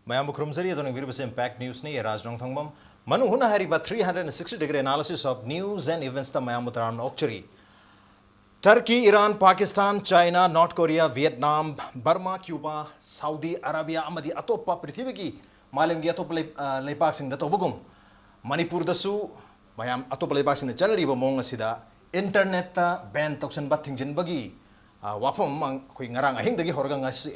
Mayam Krumzari, the Virus Impact News, Rajnong Thongam, Manung Hutna Hariba 360-degree analysis of news and events the Mayamutaran Okchari. Turkey, Iran, Pakistan, China, North Korea, Vietnam, Burma, Cuba, Saudi Arabia, Amadi Atopa, Prithiviki, Malam Yatop Lepaxing the Tobugum, Manipur the Su, Mayam Atop Lepaxing the Janari Mongasida, Internet ban Toxin Bating Bagi, Wapam Quingarang, I think the Horgangas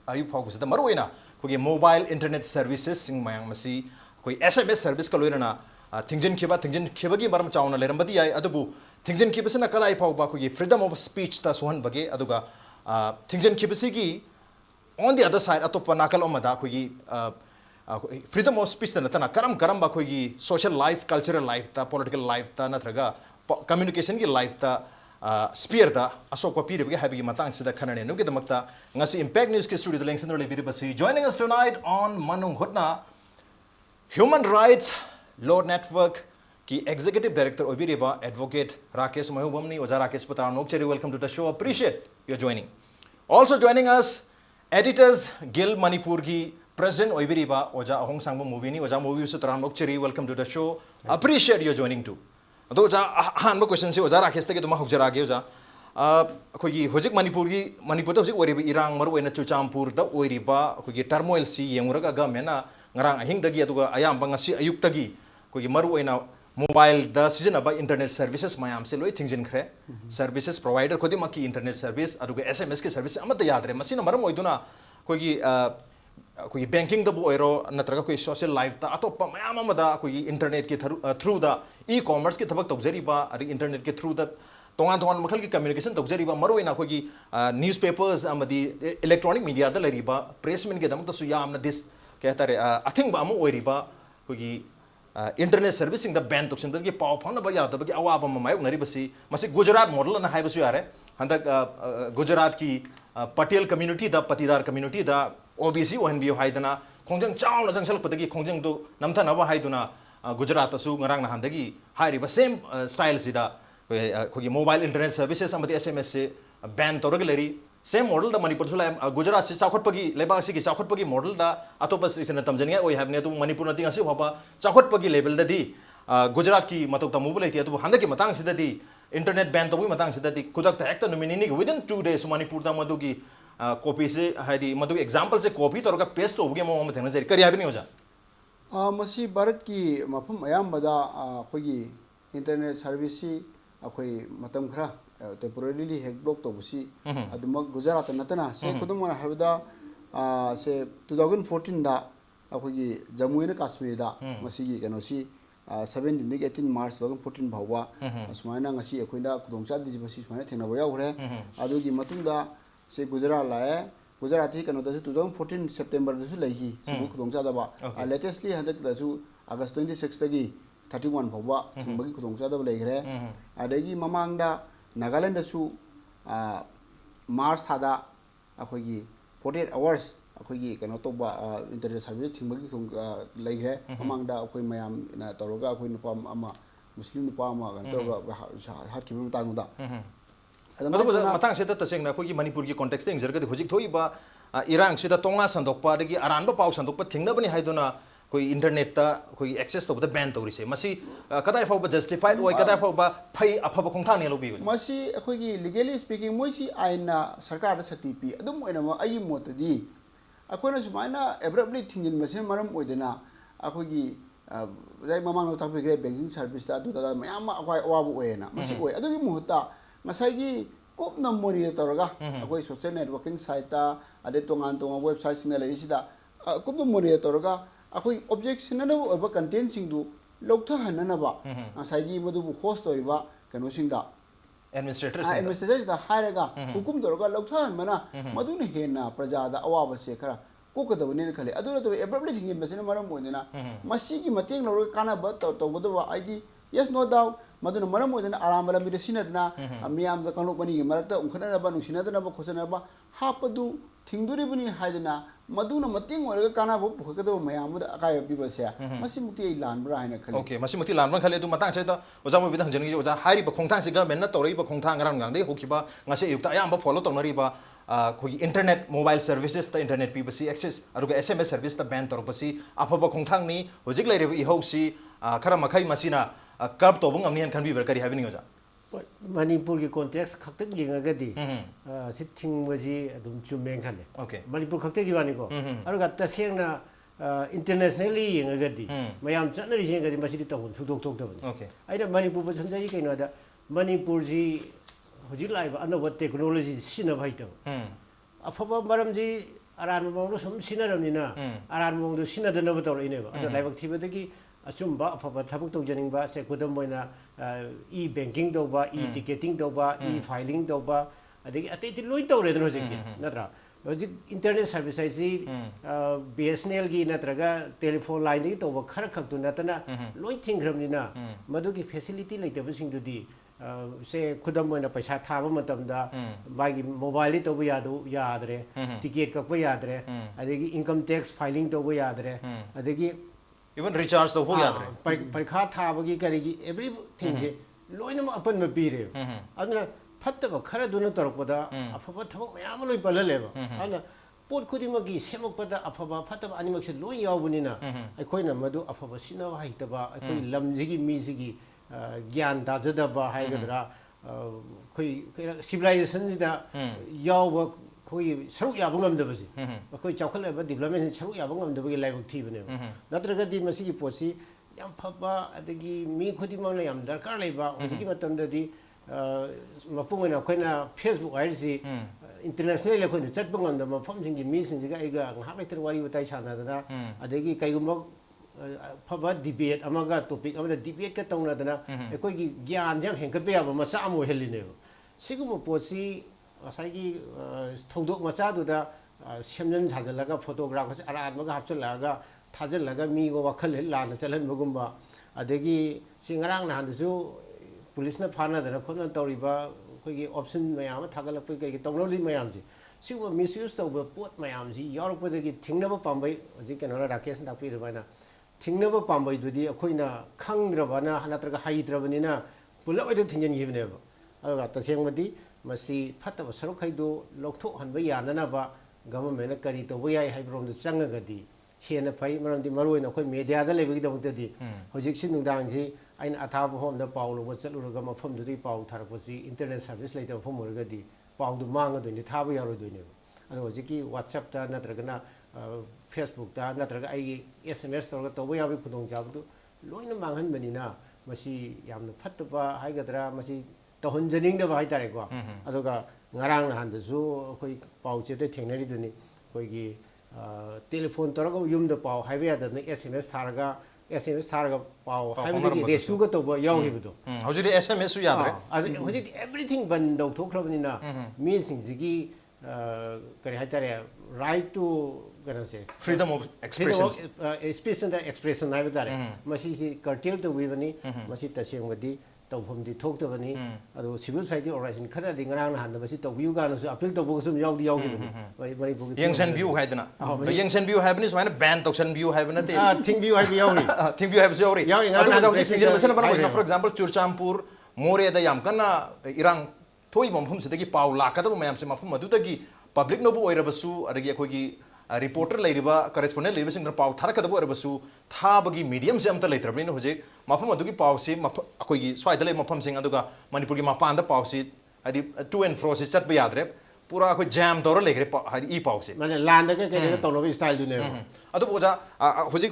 Ayup Hogus, the Maruina, who mobile internet services in Mayamasi, who SMS service Kalurana, Tingjin Kiba, Tingjin Kibagi, Baramchauna, Lerambadi, Adabu. Tingjin kibasina kalai pau ba kugi freedom of speech ta suhan bage aduga tingjin kibasigi on the other side atopa nakal omada kugi freedom of speech ta natana karam ba kugi social life cultural life ta political life ta natraga communication gi life ta sphere da asokwa pire bage habi matang sida khanane nugi damakta ngasi impact news ke studio lengsen role basi joining us tonight on Manung Hutna human rights law network की executive director Obiriba advocate Rakesh Mahubamni Oja Rakesh Pataran Okchari, welcome to the show. Appreciate your joining. Also joining us editors Gil Manipur ki president Obiriba Oja Ahong Sangbo Movini Oja Movie Sutaran Okchari, welcome to the show. Appreciate your joining too. Ado Oja hanbo question se Oja Rakesh te ke tuma hokjara ge Oja kogi hojik Manipur to hojik Oriba Irang maru ena chuchampur da Oriba kogi turmoil si yenguraga ga mena ngarang ahing dagi aduga ayam bangasi ayuk tagi kogi maru ena mobile the season about internet services mayam se loi thingjin khre services provider khodi maki internet service aduga SMS ke service amata yadre masina maram oiduna kogi banking da bo ero natraga koi social life ta atopa mayam amada kogi internet ke through the e-commerce ke thabak tawjari ba ari internet ke through the tongan makhal ki communication tawjari ba maru ina kogi newspapers amadi electronic media da lari ba pressmen ke damak ta su yamna this kehta re athing ba amu oiri ba kogi internet servicing the ban toxin bagi pau phana ba ya bagi awaba ma mai nari basi masi Gujarat model na hai basu yare handa Gujarat ki Patel community da patidar community da OBC ONB haidana khongjang chaw na jangsal patagi khongjang do namtha na ba haiduna Gujarat su ngarang na handagi hairi ba same style sida khogi mobile internet services amati SMS se ban toragleri same model da Manipur sula Gujarat se chawkhot pagi leba si ki chawkhot pagi model da atopa station tamjania oi have ne tu Manipur na tinga si hoba chawkhot pagi level da di Gujarat ki matok ta mobile ti atu handa ki matang sida di internet ban to matang sida di kudak ta ekta nomini within 2 days Manipur da madu ki copy se haidi madu example se copy to ka paste to ge mo ma thena jari kari habini hoja masi Bharat ki mafam ayam bada khogi internet service si akhoi matam khara temporarily hack block to busi aduma Gujarat natana se kudumana habda se 2014 da akhoi Jammu and Kashmir da masi gi kano si 17 to 18 March 2014 bhawa asmaina ngasi akhoina khudongcha di basi smaina thena boya hore adugi matungda se Gujarat lae Gujarat hi kano da 2014 September da su lahi su khudongcha da ba latestly handak da su August 26 tagi 31 bhawa thingba gi khudongcha da laigre adagi mamang da Nagaland su Mars thada akhoi 48 hours akhoi kano to ba internet service thingmagi thung laigre amang da akhoi mayam na toroga akhoi nupa ama muslim nupa ama kan to hat ki tang da matang se ta taseng na akhoi Manipur ki context eng jerga hojik thoi ba Irang sida tonga sandok pa dagi aran ba pau sandok pa thingna bani haiduna koi internet ta koi access to the ban to rise masi kadai fau ba justified oi kadai fau ba phai afaba khongthang ne lobi masi akhoi gi legally speaking moi si aina sarkar da sakti pi adum oina ma ayi mot di akhoi na sumaina abruptly thingin mase maram oidena akhoi gi rai mamang no tapi gre banking service da da mayam akhoi awabu oina masi oi adu gi muhta masai gi kop na mori toraga akhoi social networking site ta ade tongan website sina lari sida kop na mori toraga akhoi objectionable oba content sing du loktha hanana ba asai madu host oiba kano singda administrators da hairaga hukum dorga loktha mana madu ne hena praja da awaba se khara kokada ne khale adu to abruptly thing mesena maram moidena masi gi mateng loro kana ba to bodo id yes no doubt maduna maram moidena arambala mi sinadna miam da kanok bani gi marakta unkhana ba nusina da ba khochana ba hapadu thingduri bani haidena maduna mating orga kana bo phukado mayam da akai bibase masi mukti lanbra haina khale okay masi mukti lanbra khale du matang chaita oja mo bidang jeng oja hari ba khongthang siga menna torei ba khongthang ran ngang de hokiba ngase yukta ayam ba follow tonari ba ꯑꯩꯈꯣꯏꯒꯤ internet mobile ꯁꯔꯚꯤꯁꯦꯁꯇ internet ꯄꯤꯕꯁꯤ access ꯑꯗꯨꯒ SMS ꯁꯔꯚꯤꯁꯇ van ꯇꯧꯔꯛꯄꯁꯤ ꯑꯐꯕ ꯈꯣꯡꯊꯥꯡꯅꯤ ꯍꯧꯖꯤꯛ ꯂꯩꯔꯤꯕ ꯏꯍꯧꯁꯤ ꯈꯔ ꯃꯈꯩ ꯃꯁꯤꯅ ꯀꯔꯞ ꯇꯧꯕ ꯉꯝꯅꯤ ꯍꯥꯏꯅ ꯈꯟꯕꯤꯕ꯭ꯔꯥ ꯀꯔꯤ ꯍꯥꯏꯕꯤꯅꯤꯡꯉꯤ ꯑꯣꯖꯥ ꯃꯅꯤꯄꯨꯔꯒꯤ ꯀꯣꯟꯇꯦꯛꯁ ꯈꯛꯇꯪ ꯌꯦꯡꯉꯒꯗꯤ ꯁꯤ ꯊꯤꯡꯕꯁꯤ ꯑꯗꯨꯝ ꯆꯨꯝꯃꯦꯅ ꯈꯜꯂꯦ ꯑꯣꯀꯦ ꯃꯅꯤꯄꯨꯔ ꯈꯛꯇꯒꯤ ꯋꯥꯅꯤꯀꯣ ꯑꯗꯨꯒ ꯇꯁꯦꯡꯅ ꯏꯟꯇꯔꯅꯦꯁꯅꯦꯜꯂꯤ ꯌꯦꯡꯉꯒꯗꯤ ꯃꯌꯥꯝ ꯆꯠꯅꯔꯤꯁꯤ ꯌꯦꯡꯉꯒꯗꯤ ꯃꯁꯤꯗꯤ ꯇꯧꯐꯝ ꯁꯨꯡꯊꯣꯛ ꯊꯣꯛꯇꯕꯅꯤ ꯑꯣꯀꯦ ꯑꯩꯅ ꯃꯅꯤꯄꯨꯔ ꯄꯁꯟꯖꯔꯤ ꯀꯩꯅꯣꯗ ꯃꯅꯤꯄꯨꯔꯁꯤ ꯍꯧꯖꯤꯛ ꯂꯥꯛꯏꯕ ꯑꯅꯧꯕ ꯇꯦꯛꯅꯣꯂꯣꯖꯤ ꯁꯤꯖꯤꯟꯅꯕ ꯍꯩꯇꯕ ꯑꯐꯕ ꯃꯔꯝꯁꯤ ꯑꯔꯥꯟꯕ ꯃꯑꯣꯡꯗ ꯁꯨꯝ ꯁꯤꯖꯤꯟꯅꯔꯕꯅꯤꯅ ꯑꯔꯥꯟꯕ ꯃꯑꯣꯡꯗ ꯁꯤꯖꯤꯟꯅꯗꯅꯕ ꯇꯧꯔꯛꯏꯅꯦꯕ ꯑꯗꯣ ꯂꯥꯏꯕꯛ ꯊꯤꯕꯗꯒꯤ ꯑꯆꯨꯝꯕ ꯑꯐꯕ ꯊꯕꯛ ꯇꯧꯖꯅꯤꯡꯕ ꯁꯦ ꯈꯨꯗꯝ ꯑꯣꯏꯅ ꯏ ꯕꯦꯡꯀꯤꯡ ꯇꯧꯕ ꯏ ꯇꯤꯀꯦꯇꯤꯡ ꯇꯧꯕ ꯏ ꯐꯥꯏꯂꯤꯡ ꯇꯧꯕ ꯑꯗꯒꯤ ꯑꯇꯩ ꯑꯇꯩ ꯂꯣꯏ ꯇꯧꯔꯦꯗꯅ ꯍꯧꯖꯤꯛꯇꯤ ꯅꯠꯇ꯭ꯔꯥ ꯍꯧꯖꯤꯛ ꯏꯟꯇꯔꯅꯦꯠ ꯁꯥꯔꯚꯤꯁ ꯍꯥꯏꯁꯤ BSNLꯒꯤ ꯅꯠꯇ꯭ꯔꯒ ꯇꯦꯂꯤꯐꯣꯟ ꯂꯥꯏꯟꯗꯒꯤ ꯇꯧꯕ ꯈꯔ ꯈꯛꯇꯨ ꯅꯠꯇꯅ ꯂꯣꯏ ꯊꯤꯡꯈ꯭ꯔꯕꯅꯤ나 ꯃꯗꯨꯒꯤ ꯐꯦꯁꯤꯂꯤꯇꯤ ꯂꯩꯇꯕꯁꯤꯡꯗꯨꯗꯤ ꯁꯦ ꯈꯨꯗꯝ ꯑꯣꯏꯅ ꯄꯩꯁꯥ ꯊꯥꯕ ꯃꯇꯝꯗ ꯃꯥꯒꯤ ꯃꯣꯕꯥꯏꯜꯗꯤ ꯇꯧꯕ ꯌꯥꯗ꯭ꯔꯦ ꯇꯤꯀꯦꯠ ꯀꯛꯄ ꯌꯥꯗ꯭ꯔꯦ ꯑꯗꯒꯤ ꯏꯟꯀꯝ ꯇꯦꯛꯁ ꯐꯥꯏꯂꯤꯡ ꯇꯧꯕ ꯌꯥꯗ꯭ꯔꯦ ꯑꯗꯒꯤ इवन रिचार्ज तो हो याद रहे परीक्षा थाबगी करेगी एवरीथिंग से लोइनमक अपन पीरे अदुना फत्तब खरदुना तोरकपदा अफब थबक मयाम लोइ पललेबा अदुना पोट खुदिमकी सेमकपदा अफब फत्तब अनिमक से लोइ यावबनिना अखोइना मदु अफब सिनवा हाइतबा अखोइ लमजिगी मिजिगी ज्ञान दाजदबा हाइगदरा खोइ सिविलाइजेशन सिदा याव कोई सरुक याबंग नमदबसी कोई चौखलबा डेवलपमेंट सरुक याबंग नमदबगी लाइबक थीबने नत्रगदि मसिगी पोसी याम फबा अदगी मी खुदिमंग याम दरकार लेबा हजिगी मतमददि मपुंगना खोइना फेसबुक हाइरसी इंटरनेशनल लेखोइना चटबंग नमदब मफमसिंगी मीसिंजिगा आइगा ngahak लेतर वारी बताइ सानादना अदगी कइगुमक फबा डिबेट अमगा टॉपिक अमदा डिबेट का तौनादना एकोइगी ज्ञान जम हेंकटबे याबा मचा अमो हेलिनेबो सिगुम पोसी असाइगी थौदोक मचादुदा सेमजन साजलगा फोटोग्राफ अरानमगा हापचलगा थाजलगा मीगो वखल लाना चलहनबगुम्बा अदगी सिंगरांग नाहनदसु पुलिसना फानादना खोना तौरिबा खोगी ऑप्शन मयाम थागलपै कई तौनोली मयामसि सिगुम मिसयूज तौबा पोट मयामसि यारपदगी थिंगनबा पांबै हजि केनोरा राकेश दापिरबाना थिंगनबा पांबैदुदि अखोइना खंग्रबना नत्रगा हाइद्रबनिना पुलबैदो थिंजनगिबनेबा अदुगा तसेंगमदि मसी फत्तब सरुखैदो लौथोहनबा याननाबा गवर्नमेंट करी तौबा याय हाइब्रोमदो चंगगदि हेन फै मरमदि मरोइना अखोइ मीडियादा लेबगिदमतदि हजिक्सि नुदांगसि आइन अथाबा होमदा पाउ लोबा चलुरगा मफमदुदि पाउ थारपसि इंटरनेट सर्विस लेतब फमोरगदि पाउदु मांगदोइने थाबा यारोइदोइने अदो हजिकि WhatsApp ता नत्रगना Facebook ता नत्रगा आइगी SMS तौरगा तौबा याबि खुदोंग जाबदु लोइना मांगहनबनिना मसी यामना फत्तबा हाइगदरा मसी तहनजनिंगदबा हाइतारेको अदुगा ngarang nahandasu khoi pauche te thengnari duni khoigi telephone taraga yumda pau haibe yadana SMS tharaga pau haibe resu ga toba yawhibudo hojidi SMS su yadre hojidi everything ban dau thokrabnina mi singjigi kari haitare right to ganase freedom of expression naibadare masi si curtail to wibani masi tasengwadi तौफमदी थोक्तबनी अदो civil society organisation खरदि ngaraang nahan basi tawbiu ganasu appeal tawbogusum yawdi yawgibani manipur yengsan view haidana yengsan view haibani sumaina ban tawsan view haibana te thing view haibi yawri thing view haibsi yawri for example churchampur more da yam kana irang thoi momphum sidagi paw lakadaba mayam se mafum adutagi public nobu oirabasu adagi akogi reporter leiriba correspondent leiriba sing paw tharakadabu oirabasu thabagi medium se amta leitrabni hoje mafum adugi paw se akogi swaida le mafum sing aduga manipur gi mapan da paw se adi to and fro se chat ba yadre pura akoi jam dora legre hadi e paw se mane land da ke tawlobi style du ne adu boja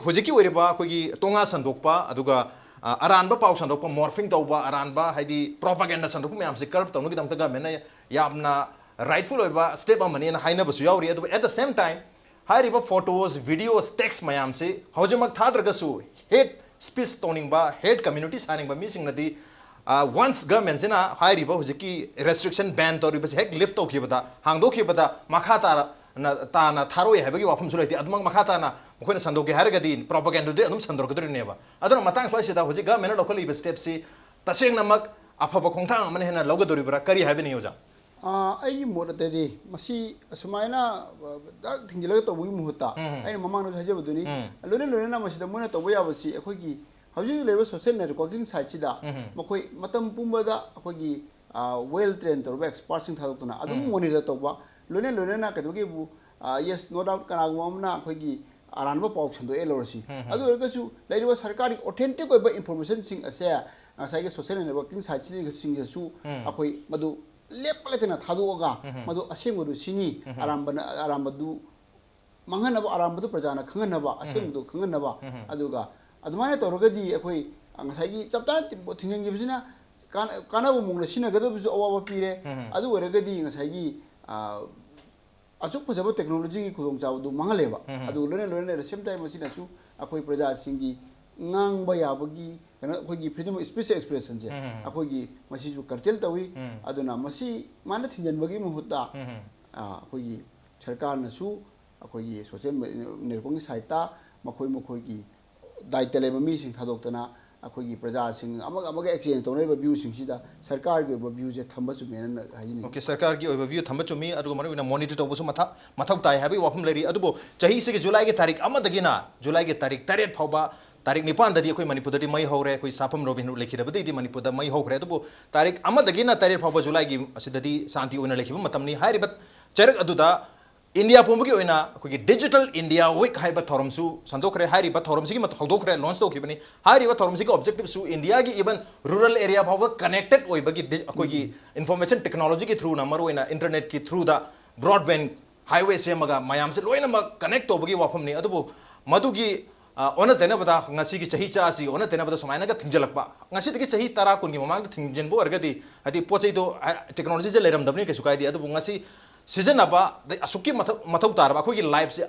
hoje ki oiriba akogi tonga sandokpa aduga aranba paw sandokpa morphing tawba aranba hadi propaganda sandokpa mayam se curb tawnu gi damta ga mena yamna rightful oiba step amani na haina basu yauri adu at the same time हाइरिबा photos videos text मयाम से हौजमक थाद्रगसु hate speech तोनिंगबा hate community सानिंगबा मिसिंगनदी once government सेना हाइरिबा हुजिकी रेस्ट्रिक्शन बैन तोरिबस हेक लिफ्ट तोखिबदा हांगदोखिबदा मखाता ताना थारोय हाइबगी वाफम सुलाइति अदमंग मखाताना मखोइना संदोके हारगदी प्रोपेगेंडा दे अदुम संदोरगदरिनेबा अदुना मतंग स्वाइसिदा हुजि गवर्नमेंट लोकलिबा स्टेप से तसेंगनमक अफबा खोंथांग अमने हेना लौगदोरिबरा करी हाइबनि योजा ꯑꯩꯒꯤ ꯃꯣꯠ ꯑꯇꯩꯗꯤ ꯃꯁꯤ ꯑꯁꯨꯃꯥꯏꯅ ꯗꯛ ꯊꯤꯡꯖꯤꯜꯂꯒ ꯇꯧꯕꯒꯤ ꯃꯍꯨꯠꯇ ꯑꯩꯅ ꯃꯃꯥꯡꯗꯁꯨ ꯍꯥꯏꯖꯕꯗꯨꯅꯤ ꯂꯣꯏꯅ ꯃꯁꯤꯗ ꯃꯣꯏꯅ ꯇꯧꯕ ꯌꯥꯕꯁꯤ ꯑꯩꯈꯣꯏꯒꯤ ꯍꯧꯖꯤꯛ ꯂꯩꯔꯤꯕ ꯁꯣꯁꯤꯌꯦꯜ ꯅꯦꯠꯋꯥꯔꯀꯤꯡ ꯁꯥꯏꯠꯁꯤꯗ ꯃꯈꯣꯏ ꯃꯇꯝ ꯄꯨꯝꯕꯗ ꯑꯩꯈꯣꯏꯒꯤ ꯋꯦꯜ ꯇ꯭ꯔꯦꯟ ꯇꯧꯔꯕ ꯑꯦꯛꯁꯄꯥꯔꯠꯁꯤꯡ ꯊꯥꯗꯣꯛꯇꯨꯅ ꯑꯗꯨꯝ ꯃꯣꯅꯤꯇꯔ ꯇꯧꯕ लोने लोने ना कदोगे बु yes no doubt कनागुमना अखोगी अरानबो पाउ छंदो ए लोरसी अदु अरगसु लेरिबो सरकारी ऑथेंटिक ओइबा इंफॉर्मेशन सिंग असे असाइगे सोशल नेटवर्किंग साइट सिंग सु अखोई मदु लेपलेतना थादोगा मदु असेंगदु सिनी आरामबदु मंगनबा आरामबदु प्रजाना खंगनबा असेंगदु खंगनबा अदुगा अदुमाने तोरगदी अखोई अंगासाइगी चपता थिंगंगिबसिना कानाबो मुंगना सिनगदबसु अवाबा पीरे अदु अरगदी अंगासाइगी असुक फजब टेक्नोलॉजी की खुदों चावदु मंगलेबा अदु लोने लोने सेम टाइम मसिनासु अखोई प्रजा सिंगी ngang yabagi kana akhoi freedom of speech expression je akhoi masi ju kartel tawi aduna masi mana thinjan bagi muhutta akhoi sarkar na su akhoi social network saita makhoi makhoi gi daita leba mi sing thadok अखोगी प्रजा सिंग exchange तौने view सिंग सिदा सरकार के view जे थंबा चुमे न हाइनी okay सरकार की view थंबा चुमी अदु मरु ना मॉनिटर तौबसु मथौ ताई हाबी वाफम लेरी अदुबो चही से जुलाई के तारीख अमदगिना जुलाई के तारीख 8 फावबा तारीख 9 ददी अखोई मणिपुर ददी मई हौरे अखोई साफम रोबिन लेखिदबदी दि मणिपुर द मई हौखरे अदुबो तारीख अमदगिना 8 फावबा जुलाई की असिददी शांति ओना लेखिबो मतमनी हारिबत चरक अदुदा इंडिया पुंबगी ओइना अखोगी डिजिटल इंडिया वीक हाइबा थोरमसु संदोखरे हारिबा थोरमसिगी मत हौदोखरे लॉन्च तौखिबनी हारिबा थोरमसिगी ऑब्जेक्टिव सु इंडिया की इवन रूरल एरिया फाव कनेक्टेड ओइबगी अखोगी इंफॉर्मेशन टेक्नोलॉजी की थ्रू नंबर ओइना इंटरनेट की थ्रू द ब्रॉडबैंड हाईवे सेमगा मयाम से लोइना कनेक्ट तौबगी वाफमनी अदुबो मदुगी ओना तेनबदा ngasi gi chahi cha si ona tenabada sumaina ga thingjalakpa ngasi digi chahi 10 kun gi mamang thingjenbo argadi adi pochei do technology je leram dabni ke sukai di adu ngasi season aba asuki mathau tarba akhoi gi life se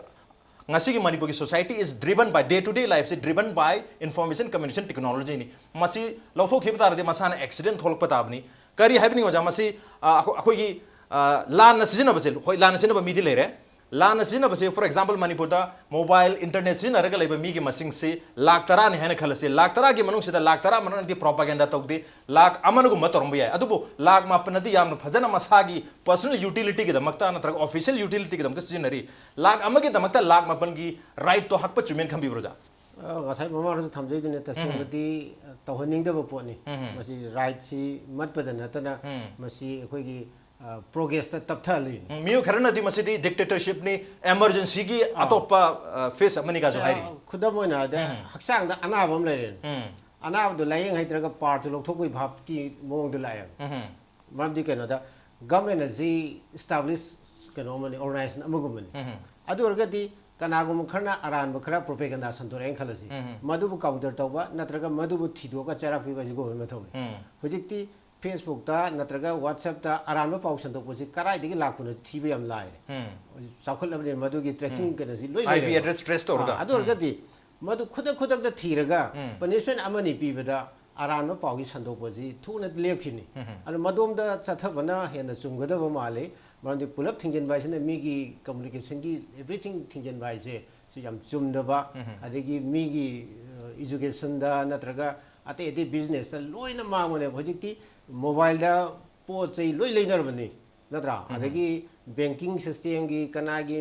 ngasi gi manipur gi society is driven by day to day life se driven by information communication technology ni masi lawtho khib tar de masana accident tholpa tabni kari haibni oja masi akhoi gi lan na season aba se hoi lan season aba mi di lere लाना सिन बसे for example Manipur दा mobile internet सिन रग लेबा मी की मसिंग से लाख तरा ने हेन खलसे लाख तरा की मनुंग से लाख तरा मनन दी प्रोपेगेंडा तौदे लाख अमन गु मतरम याय अदुबो लाख मापन दी याम फजन मसागी पर्सनल यूटिलिटी की दमकता नत्रग ऑफिशियल यूटिलिटी की दमकता सिनरी लाख अम की दमकता लाख मापन की राइट तो हक प चुमेन खंबी ब्रोजा गासाई ममारजु थमजै दिने तसेबदी तौहनिंगदबो पोनी मसी राइट सी मतपद नतना मसी अखोगी प्रोग्रेस तपथली मियो खरना दी मसीदी डिक्टेटरशिप नि इमरजेंसी की अतोपा फेस अमनि का जो हाइरी खुदम होना दे हक्सांग दा अनाबम लेरेन अनाब दो लायंग हाइत्रगा पार्ट लोकथोकui भाब की मोंग दो लाय मरमदी केनो दा गवर्नमेंट जी एस्टैब्लिश केनो मनि ऑर्गेनाइजेशन अमगुमनि अदु अर्गदी कनागुम खरना अरान बखरा प्रोपेगेंडा संतोरें खलसी मदुबु काउंटर तौबा नत्रगा मदुबु थिदोका चराक पिबा जिगो मथौनि हुजिकती फेसबुक ता नत्रगा व्हाट्सएप ता आराम पाउ संदोपोसी कराइदिगी लाखपुन थीबे याम लाय चाखुलबने मदुगी ट्रेसिंग केनसी लोइ आईपी एड्रेस ट्रेस तोरगा अदु अर्गदी मदु खुद दा थीरगा पनिशमेंट अमनि पीबदा आराम पाउगी संदोपोसी थुना लेखिनी अन मदोम दा चथबना हेन चुंगदब माले मरंदी पुलप थिंजन बाइसने मिगी कम्युनिकेशन की एवरीथिंग थिंजन बाइसे सु याम चुमदबा अदगी मिगी एजुकेशन दा नत्रगा अते एदि बिजनेस ता लोइना मांगने होजिकती मोबाइल दा पोचै लोइ लेनरबनी नत्रा अदगी बैंकिंग सिस्टम की कनागी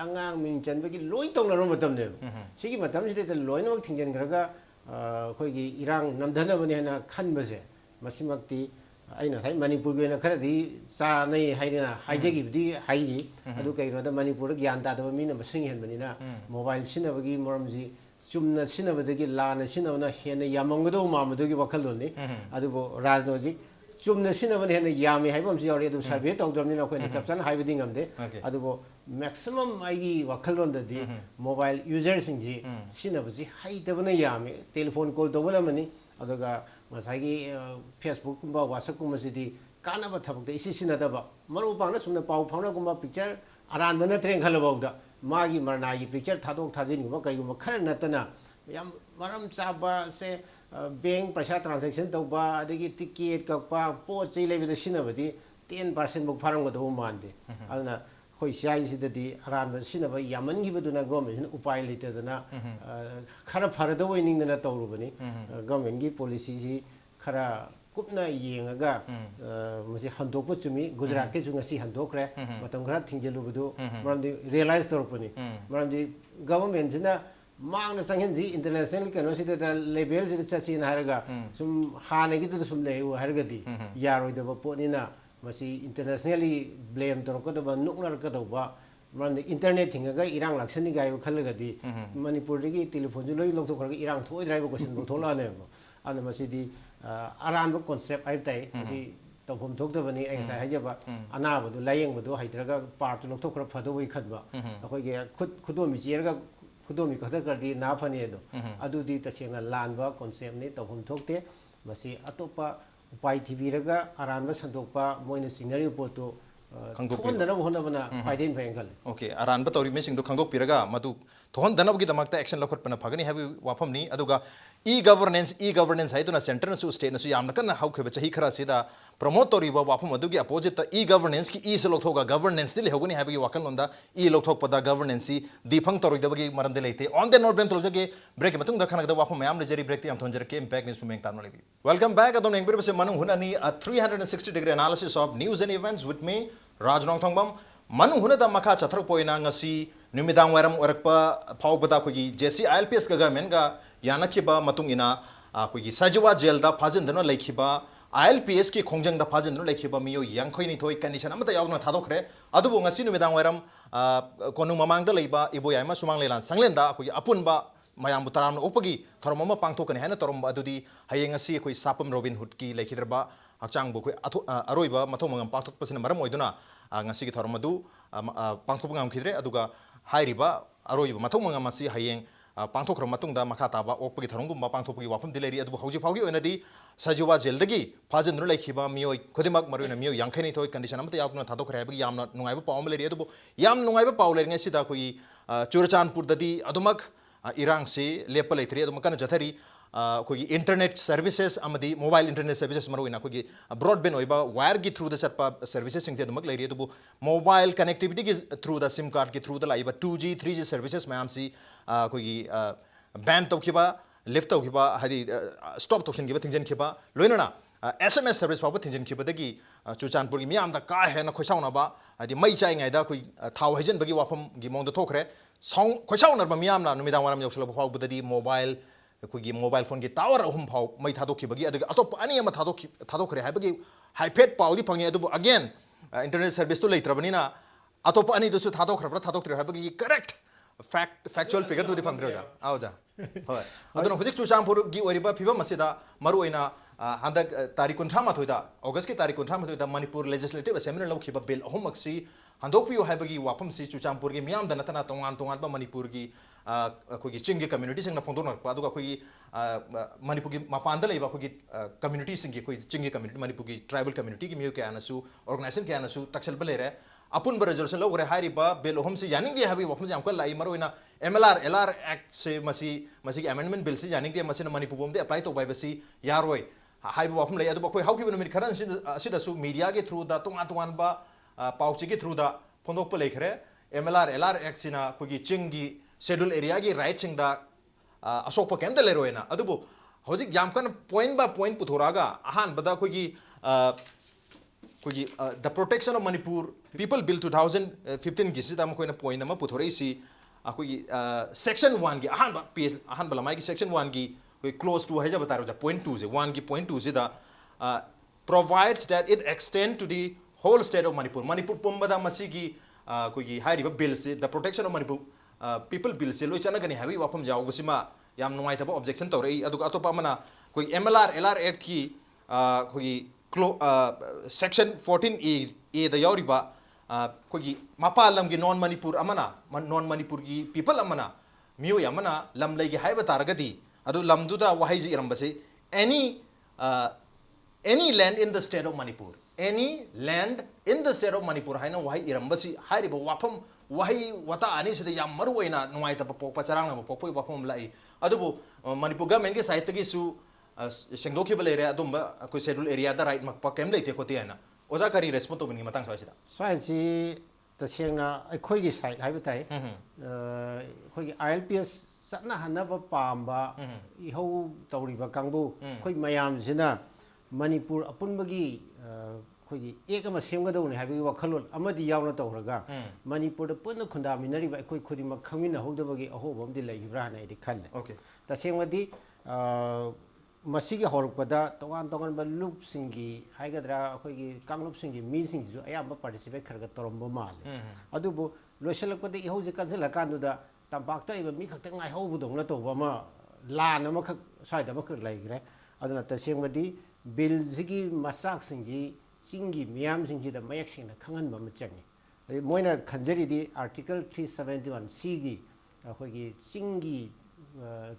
अंगांग मिंग चनबगी लोइ तौनरो मतम दे सिगी मतम सिदे लोइनमक थिंजन ग्रगा खोगी इरांग नमधनबनी हना खनबसे मसिमक्ति अइना थाइ मणिपुर गेना खरदी चा नै हाइना हाइजेगिबदी हाइगी अदु कइरोदा मणिपुर ज्ञान दादब मिना मसिंग हेनबनिना मोबाइल सिनबगी मरमजी चुमना सिनबदगी लाना सिनबना हेना यामंगदो मामदगी वखलोनी अदुबो राजनोजी चुमना सिनबन हेना यामी हाइबमसि यावरे अदु सर्वे तौद्रमनिना कोइना चपचन हाइबदी ngamde अदुबो मैक्सिमम आइगी वखलोंददी मोबाइल यूजर सिंजी सिनबजी हाइदबना यामी टेलीफोन कॉल तोबनमनि अदुगा मसाइगी फेसबुक कुंबा व्हाट्सएप कुंबसिदी कानाबा थबक इसी सिनदबा मरुपांना सुमना पाउ फाउना कुंबा पिक्चर अरान बना ट्रेन खलबौदा मागी मरनागी पिक्चर थादोक थाजिनगुमा करिगुमा खर नतना याम मरम चाबा से बैंक पैसा ट्रांजैक्शन तौबा अदगी टिकेट कपा पोट चै लेबदा सिनबदी 10% बुक फारंगदो मानदे अदना खोइ सियाई सिददी अरान सिनबा यामनगिबदुना गवर्नमेंट उपाय लेतेदना खर फरदो वइनिंगना तौरुबनी गवर्नमेंट की पॉलिसी जी खरा कुपना येंगा मसे हंदोप चुमी गुजरात के जुंगसी हंदोखरे मतम खरा थिंगजेलुबदु मरमदि रियलाइज तोरपनी मरमदि गवर्नमेंट जिना मांगना संगेनजी इंटरनेशनल केनो सिदा लेवल जिदा चचिन हारगा सुम हानेगी दु सुम लेउ हारगदी यारोइदब पोनिना masi internationally blame torokadaba nuknarkadaba man internet thingaga irang laksani gai khalagadi manipur gi telephone ju loi lokthokraga irang thoi drive question bo thola ne ana masi di aran bo concept ai tai masi tawphom thokdabani ai sai hajaba anaba du layeng bo haitraga part lokthokra phado wi khatba akoi ge khudomi cherga khudomi khada kardi na phani do adu di tasena lanba concept ne tawphom thokte masi atopa upai thibiraga aranba sandokpa moina sinari potu thon dana hona bana faiden bhengal okay aran ba tori mesing do khangok piraga madu thon dana gi damakta action lakhot pana phagani habi wafam ni aduga e governance haiduna center na su state na su yamna kana hau kheba chahi khara sida promote tori ba wafam adugi opposite ta e governance ki e se lokthoga governance dile hoguni habi wakan londa e lokthok pada governance si difang tori dabagi maram de leite on the note brem tolje break matung da khana da wafam mayam le jeri break ti am thonjer ke impact news meng tan lebi welcome back adon engber se Manung Hutna ni a 360-degree analysis of news and events with me Rajnong Thongbam Manung Hutna da makha chathar poina ngasi numidang waram orakpa phawbada khogi jesi ILPS ka government ga yanakhiba matung ina khogi sajwa jail da phajin dano laikhiba ILPS ki khongjang da phajin dano laikhiba miyo yangkhoi ni thoi condition amata yawna thadokre adubu ngasi numidang waram konu mamang da leiba iboya ma sumang lelan sanglen da khogi apunba mayam butaram opagi tharmama pangthokani hena toromba adudi hayeng asi khoi sapam Robin Hood ki laikhidraba akchang bu khoi aroiba mathomangam pangthok pasina maram oiduna ngasi ki tharmadu pangthok ngam khidre aduga hairiba aroiba mathomangam asi hayeng pangthokra matungda makha taba opagi tharongumba pangthokgi wafam dileri adu hauji phaugi oinadi sajuwa jeldagi phajindru laikhiba miyoi khodimak maruina miyo yangkhani thoi condition amata yakuna thadokre habagi yamna nungaiba paum leri adu yam nungaiba paulering sida khoi Churachandpur dadi adumak irang se lepa leitri adu makana jathari khoi internet services amadi mobile internet services maruina khoi broadband oiba wire gi through the chatpa services sing adu mak leiri adu mobile connectivity gi through the sim card gi through the laiba 2G 3G services mayam si khoi ban tokhiba lift tokhiba hadi stop tokshin gi thingjen khiba loinana SMS service phaw thingjen khiba dagi Churachandpur gi miyam da ka hena khoisauna ba hadi mai chai ngai da khoi thau hajen bagi wafam gi mong da thokre song khoisaw nar ba miyam na numidang waram yoksala phaw budadi mobile khogi mobile phone gi tower ahum phaw mai thadokhi bagi adu atop ani ama thadokre haibagi haipet pawdi phangi adu again internet service to leitrabani na atop ani dosu thadokre haibagi correct factual figure to di phangdra auja hoy aduna hojik Churachandpur gi oriba phiba masida maru oina handak tarik 13 da August ki tarik 13 da Manipur legislative assembly lokhiba bill ahum aksi handokpiyo haibagi wafam si Churachandpur gi miyam da natana tongan ba Manipur gi khogi chingi community sing na phongdona pa aduga khogi Manipur gi mapanda leiba khogi community sing gi khoi chingi community Manipur gi tribal community gi miyo kya nasu organization kya nasu taksal belere apun ba resolution logre hairiba bill ahum si yaning di habi wafam jam kal lai maroina LR act se masi amendment bill si yaning di masina Manipur bom de apply to bai basi yaroi haibu wafam lai adu ba khoi hauki benumit kharan sida su media ge through da tongan ba pauchi ge through da phondok pa lekhre LR act sina khogi chingi schedule area gi right sing da asokpa kem da leroina adubu hojik yam kan point by point puthoraga ahan bada khogi the protection of Manipur people bill 2015 gi sida ko na point ma puthorei si khogi section 1 gi ahan ba page ahan bala mai gi section 1 gi close to haja bataro ja point 2 se 1 gi point 2 se da provides that it extend to the whole state of Manipur pumbada masigi khogi hairiba bill se the protection of Manipur people bill se loi chana gani habi wafam jaw gusima yam nuai taba objection tawrei adu atopa mana koi LR act ki koi section 14A da yoriba koi mapa lam gi non Manipur gi people amana miyo yamana lam lei gi haiba taragadi adu lam du da wahai ji irambase any land in the state of Manipur haina wahai irambasi hairiba wafam wahi wata ani sida yam maru oina nuai ta pokpa charang na pokpoi wafam lai adubu Manipur government ge site gi su sengdoki balere adumba ko schedule area da right makpa kem leite ko tiana oja kari respond to bini matang sida swai si ta sengna khoi gi site haiba tai khoi gi ILPS satna hanaba pamba I ho tawriba kangbu khoi mayam sina Manipur apunbagi khogi ekama semgadawni habi wakhalon amadi yawna tawraga Manipur da punna khunda minari ba khoi khudima khangmina hodabagi ahobam di laibra na idi khalle okay ta semgadi मसीगी हौरकपदा तोगान तोगान बा loop सिंगी हाइगद्रा अखोगी कांगलूप सिंगी मी सिंगी अयाम participate Kharag तोरम्ब माले अदुबो लोइसलकपदा इहौजे कांजलकानुदा तंपाक्ता इबा मी खक्ता ngai हौबुदोंना तोबा मा लान अमा खक side अमा खक लाइग्रे अदुना तसेंगमदी bill जिगी मसाक सिंगी चिंगी मियाम सिंगी दा मयक सिंगना खंगन बम चंगी Moina खंजरीदी article 371 सी गी अखोगी चिंगी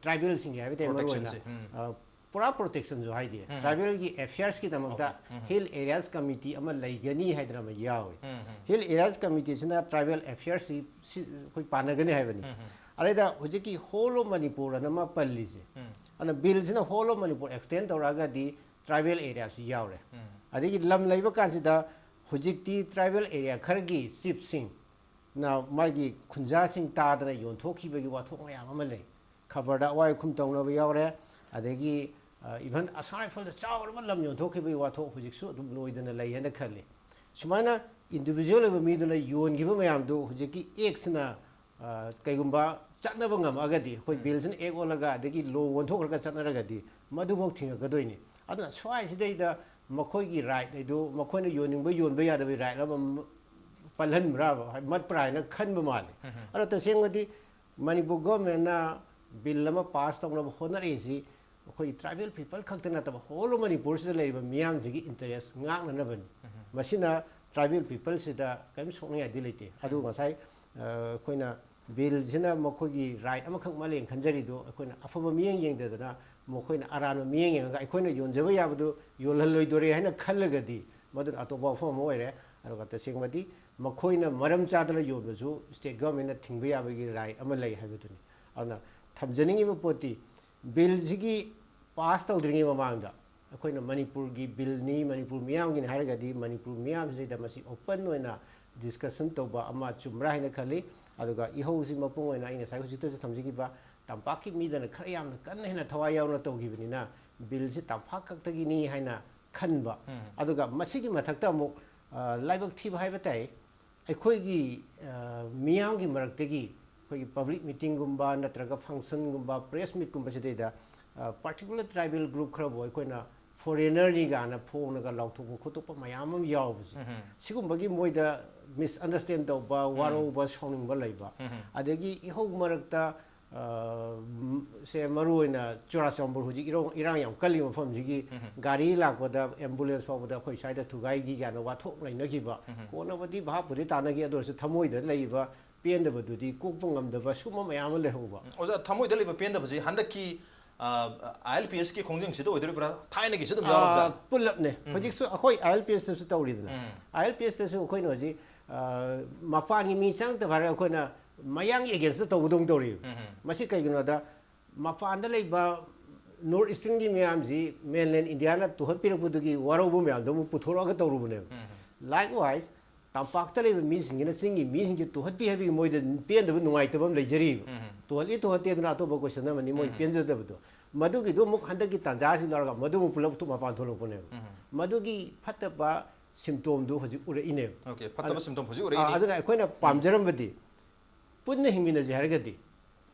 ट्राइबल सिंगी हाइबे मरोना पूरा प्रोटेक्शन जो है ट्राइबल की अफेयर्स की दमकता हिल एरियाज कमिटी अमा लैगनी हैदरा में यावे हिल एरियाज कमिटी सिना ट्राइबल अफेयर्स कोई पानगने है बनी अरेदा होजे की होल ऑफ मणिपुर नमा पल्ली से अन बिल सिना होल ऑफ मणिपुर एक्सटेंड तौरागा दी ट्राइबल एरिया से यावरे अदगी लम लैब कांसिदा होजिकती ट्राइबल एरिया खरगी चिफ सिंह ना मागी खुंजा सिंह तादना योंथोखिबगी वाथोक मयाम अमा लै खबरदा वाय खुम तौनब यावरे अदगी इवन असाइफल चावरब लम योंथोखिबगी वाथोक होजिकसु अदुम लोइदना लैयना खल्ले सुमाना इंडिविजुअल अब मीदुना योनगिबा मयामदु होजिकी एक्सना कईगुंबा चटनब ngamaगदी होय बिलसन एक ओलगा अदगी लो वोंथोखरगा चटनरगदी मदुबोक थिंगगदोइनी अदुना स्वाइ सिदैदा मखोयगी राइट लेदु मखोयना योनिंगबा योनबा यादबी राइट लब पलहनब्रा मत प्रायना खनब माले अर तसेंगदी मणिपुर गवर्नमेंटना बिल अमा पास तौनब होनरेसी अखोय ट्राइबल पीपल खक्ता नतब होल मणिपुर से लेरिबा मियाम जिगी इंटरेस्ट ngangnabani मसिना ट्राइबल पीपल सिदा कम सोंगया दि लेते अदु मसाई अखोयना बिल जिना मखोगी राइट अमा खक मालें खंजरीदो अखोयना अफब मियंग येंगदना मखोयना अरान मियंग येंगा अखोयना योनजबा याबदु योनहलोइदोरे हाइना खल्लगदी मदुन अतोबा फॉर्म ओइरे अरगा तसेंगमदी मखोयना मरम चादना योनबसु स्टेट गवर्नमेंट थिंगबा याबगी राइट अमा लै हाबदुनी अना थमजनिंगिबा पोती बिल जिगी पास तौद्रिंगी ममांगदा अखोयना मणिपुर की बिल नी मणिपुर मियाम की हारगदी मणिपुर मियाम जिदा मसी ओपन ओइना डिस्कशन तौबा अमा चुमरा हाइना खली अदुगा इहौसि मपुंग ओइना आइना साइ हुजितस थमजिगिबा तंपाकी मीदना खरा यामना कन्ना हेना थवा यावना तौगिबनिना बिल जि तंफाक खक्तगिनी हाइना खनबा अदुगा मसिगी मथक्ता अमुक लाइबक थिबा हाइबा ताइ अखोयगी मियाम की मरक्तगी अखोयगी पब्लिक मीटिंग गुंबा नत्रगा फंक्शन गुंबा प्रेस मीट गुंबा सिदैदा particular tribal group खरा बोय कोइना foreigner नि गाना फोंगनगा लाउथोक खोतोप मयाम यावबसि सिगुंबगी मोइदा misunderstand तौबा वारोबा सौनिंगबा लैबा अदगी इहौ मरक्ता से मरुइना चुराचंबुर हुजि इरांग याम कलि मफम जिगी गाड़ी लाकबदा एम्बुलेंस फावबदा खोइ साइदा थुगाइगी गाना वाथोक लैनगिबा कोनबदी भापुरि तानगी अदोरसु थमोइदा लैबा पेंदबदुदी कोकपंगमदबा सुमा मयाम लेहौबा ओजा थमोइदा लैबा पेंदबजि हंदकी ILPS की खोंजिंग सिद ओइदोरिब्रा थाइना की सिदम यावबजा पुलपने होजिकसु अखोय ILPS सु तौरिदना ILPS तसु अखोयनो जी मपानी मी चांग त भारे अखोयना मयांग एगेंस्ट तौबदोंग तौरि मसि कइगनोदा मपानदा लेबा नॉर्थ ईस्टर्न की मियाम जी मेनलैंड इंडिया ना तुहत पिरपुदुगी वारोबु मियाम दमु पुथोरगा तौरुबने लाइकवाइज तंपाक्ता लेबा मिसिंगिना सिंगी मिसिंगी तुहत पि हेबी मोइद पेंदबु नुंगाइतबम लेजरी तुहली तुहते दुना अतोबा क्वेश्चन मनि मोइ पेंजदबदो मदुगी दो मुख हंदकी तंजासि लरगा मदुमु पुलप तु मपान थोलपने मदुगी फतबा सिम्टोम दु हजि उरइने ओके फतबा सिम्टोम हजि उरइने अदुना अखोयना पामजरमबदी पुन्ना हिंगिना जे हरगदी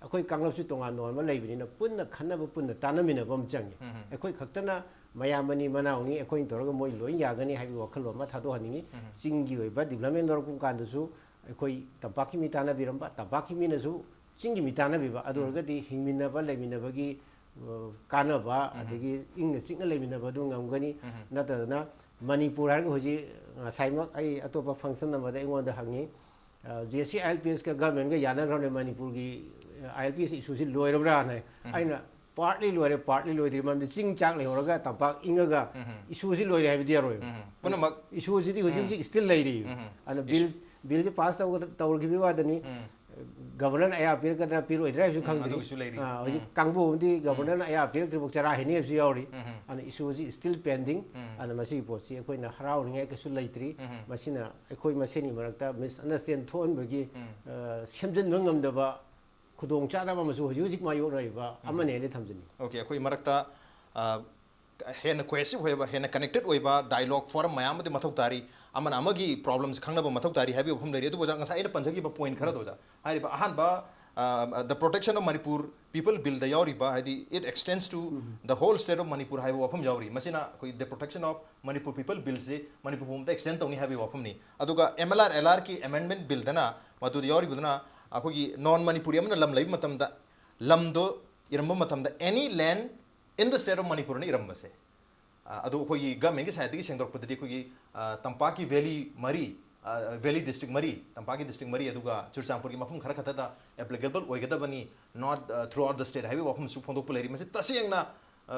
अखोय कांगलपसु तोंगा नोरमा लैबनिना पुन्ना खन्नब पुन्ना तानमिनबम चंगी अखोय खक्तना मयामनी मनाउनी अखोय तोरगा मोइ लोइ यागनी हाइबि वखलो मा थादो हनिंगी चिंगी ओइबा डेवलपमेंट लरकुम कांदसु अखोय तंपाकी मी ताना बिरंबा तंपाकी मीनसु चिंगी मी ताना बिबा अदुरगदी हिंगमिनबा लैमिनबगी कानबा अदगी इंगना चिंगना लैमिनबदु ngамगनी नतदना मणिपुर हारगा होजि साइमक आई अतोपा फंक्शन नमदा एंगोंदा हंगी जेसी ILPS का गवर्नमेंट का यानाग्रने मणिपुर की ILPS इशूसी लोयरब्रा ने आइना पार्टली लोयरे मम चिंग चाक लेहरगा तंपाक इंगगा इशूसी लोयरे हाइबि यारोय पुनमक इशूसी दि होजिम स्टिल लैरि अन बिल जे पास तौरगिबि वादनी गवर्नर आया पिर कदरा पिर ओइद्रा इशू खंगदि होजि कांगबो दि गवर्नर आया पिर त्रिबुक चरा हेनि इशू यावरि अन इशूजी स्टिल पेंडिंग अन मसी पोची अखोइना हराउनिंगे कसु लैत्रि मसिना अखोइ मसेनि मरक्ता मिसअंडरस्टैंड थोनबगी सेमजन ngамदबा खुदोंग चादाबा मसु होजि होजि मायोरइबा अमने ने थमजनि ओके अखोइ मरक्ता हेन क्वेसिव होइबा हेन कनेक्टेड होइबा डायलॉग फोरम मयाम दि मथौ तारी अमन अमगी प्रॉब्लम्स खंगनबा मथौ तारी हाबि उफम लेरि दुबो जांगा साइड पंजगी बा पॉइंट खरा दोजा हारिबा अहानबा the protection of Manipur people bill the yauriba hadi it extends to the whole state of Manipur hai wafam yauri masina koi the protection of Manipur people bill se Manipur hum the extend tawni habi wafam ni aduga MLR ki amendment bill dana madu yauri budana akoi non Manipuri amna lam lai matam da lam do iramba matam da any land in the state of Manipur ni iramba se adu koi government ki side ki sengdor padati koi Tampaki Valley Mari Valley district Mari, Tampaki district Mari, aduga Churchampur ki mafum khara khata applicable oigadabani not throughout the state. Highway wafum su phondok puleri masi tasiyang na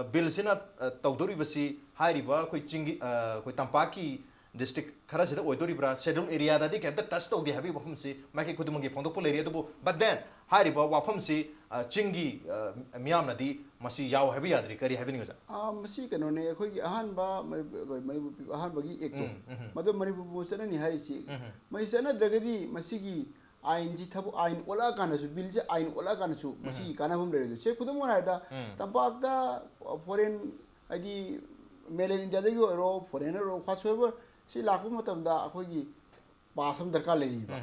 bill sina tawdori basi hairiba koi chingi koi Tampaki district khara sida oidori bra schedule area da di kenta touch tawdi highway wafum si maki kudumangi phondok puleri adubu but then hairiba wafum si chingi miyam na di masi yaw habi yadri kari habi ningosa masi kanone khoi gi ahan ba Manipur ahan bagi ekto madu Manipur bu chana ni hai si mai chana dragadi masi gi ain ji thabu ain ola kana su bil je ain ola kana su masi kana bum re che kudum na da tampak da foreign adi melen india da go ro foreigner ro kha chober si lakpu matam da khoi gi pasam darkar le ri ba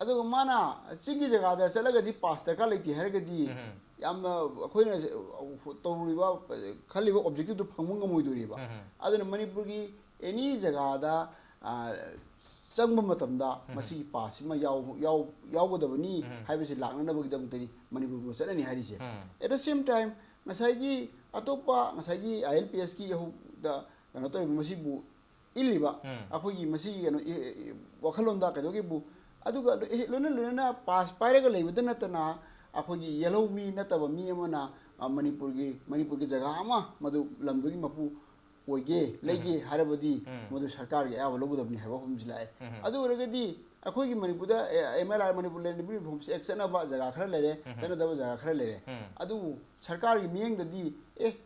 adu mana chingi jaga da chalaga di pass darkar le ti har ga di yamna akhoi na tawri ba khali ba objective to phangmung ngam oidori ba aduna Manipur gi any jaga da changba matam da masi pass ma yaw godabani haibisi lakna na bagi dam tari Manipur bu sanani hari se at the same time ngasai gi atopa ngasai gi ILPS ki yahu da kana to masi bu illiba akhoi gi masi gano wakhalon da kado gi bu aduga lona pass pairaga leibudana tana akhoi gi yellow mi nataba mi amana Manipur gi jaga ama madu lamdu gi mapu oige lege harabadi madu sarkar gi awa lobudabni haba hum jilai adu ragadi akhoi gi Manipur da MLR Manipur land bi hum action aba jaga khara lere chana da jaga khara lere adu sarkar gi miyeng da di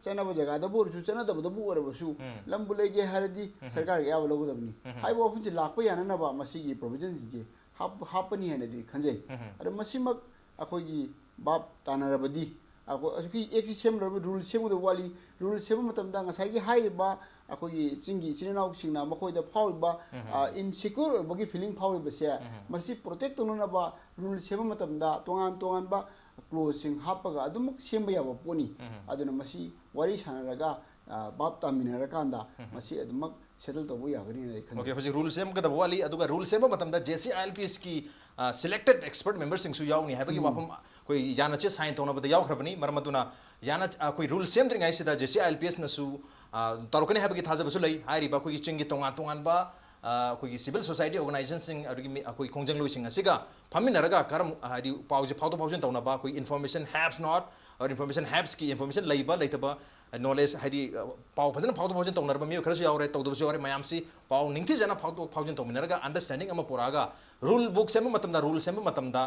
chana ba jaga da bor chu chana da bu ora basu lambu lege haradi sarkar gi awa lobudabni hai bo hum ji lakpa yana na ba masi gi provision ji hapani hena di khanjai adu masimak akhoi gi bab tanarabadi akhoi ek sem rule sem da wali rule sem matam da ngasai gi hai ba akhoi chingi chinau singna makhoi da phau ba insecure bagi feeling phau ba se masi protect to na ba rule sem matam da tongan ba closing hapaga adumuk sem ba ya ba poni aduna masi wari sanaraga bab taminara kanda masi adumak settle to ya gani ne khan okay hoji rule sem ka da wali aduga rule sem matam da JC ILPS ki selected expert members sing su yaw ni habagi wafam koi yana che sign to na bada yaw khrabani marmaduna yana koi rule sem dring ai sida JC ILPS na su tarukani habagi thaja basu lai hai ri ba koi chingi tongan ba koi civil society organization sing koi kongjang loi sing asiga phaminaraga karam hadi pause phaujen to na ba koi information haves not or information haves ki information laiba laitaba knowledge hadi pau phajana phaujen to narba mi kharasu yaure to do yaure mayam si pau ningthi jana phaujen to minaraga understanding ama poraga rule book sem matamda rule sem matamda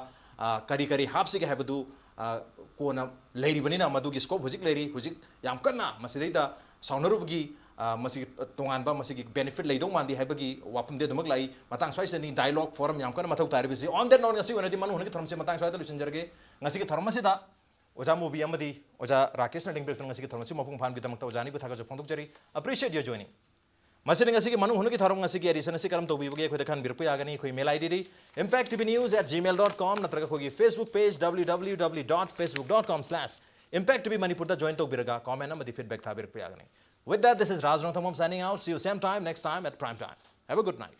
kari hapsi ke habadu kona leiri banina madu gi scope hujik leiri hujik yam kana masilida saunarugi masi tongan ba masi benefit leidong mandi habagi wapum de dumak lai matang swai sani dialogue forum yam kana mathau tari bisi on that note ngasi wonadi manu hunki thorom se matang swai da luchin jarge ngasi ki thorom se da oja movie amadi oja Rakesh na ding bel ngasi ki thorom se mapung phan bi damak ta ojani ko thaga jo phonduk jari appreciate your joining masih ngasi ki manu hunki thorom ngasi ki edison se karam to bi bage ko dekhan birpu agani khoi mail id impacttbnews@gmail.com natraga khogi Facebook page www.facebook.com/impacttbmanipur da join to biraga comment amadi feedback tha birpu agani. With that, this is Raj Rangamam signing out. See you same time next time at prime time. Have a good night.